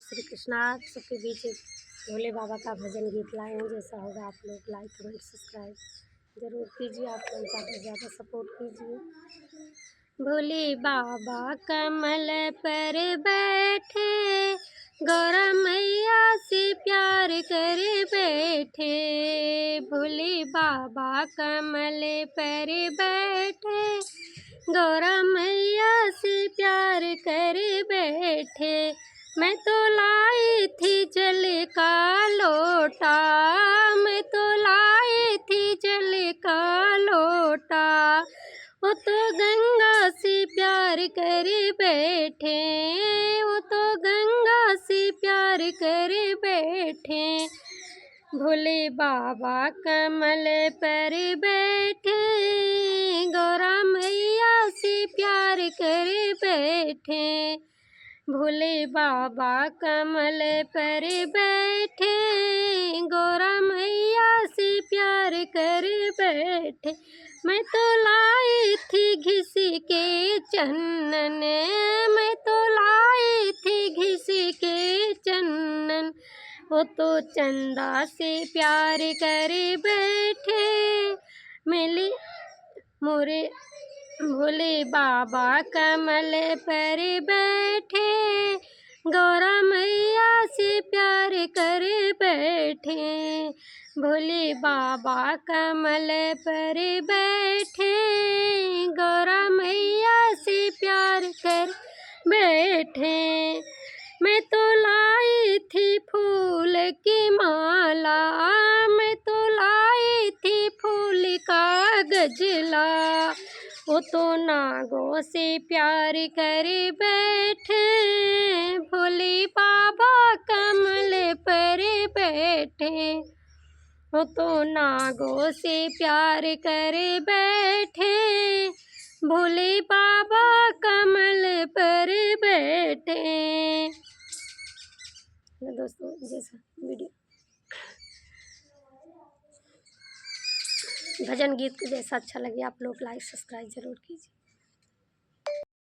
श्री कृष्णा आप सबके बीच एक भोले बाबा का भजन गीत लाए हैं। जैसा होगा आप लोग लाइक कमेंट सब्सक्राइब ज़रूर कीजिए। आप लोग ज़्यादा से ज़्यादा सपोर्ट कीजिए। भोले बाबा कमल पर बैठे, गौरा मैया से प्यार कर बैठे। भोले बाबा कमल पर बैठे, गौरा मैया से प्यार कर बैठे। मैं तो लाई थी जल का लोटा, मैं तो लाई थी जल का लोटा। वो तो गंगा से प्यार कर बैठे, वो तो गंगा से प्यार कर बैठे। भोले बाबा कमल पर बैठे, गौरा मैया से प्यार कर बैठे। भोले बाबा कमल पर बैठे, गौरा मैया से प्यार कर बैठे। मैं तो लाई थी घिस के चंदन, मैं तो लाई थी घिस के चंदन। वो तो चंदा से प्यार कर बैठे। मिली मोरे भोले बाबा कमल पर बैठे, गौरा मैया से प्यार कर बैठे। भोले बाबा कमल पर बैठे, गौरा मैया से प्यार कर बैठे। मैं तो लाई थी फूल की माला, मैं तो लाई थी फूल का गजला। वो तो नागों से प्यार कर बैठे, भोले बाबा कमल पर बैठे। वो तो नागों से प्यार कर बैठे, भोले बाबा कमल पर बैठे। दोस्तों जैसा वीडियो भजन गीत जैसा अच्छा लगे आप लोग लाइक सब्सक्राइब ज़रूर कीजिए।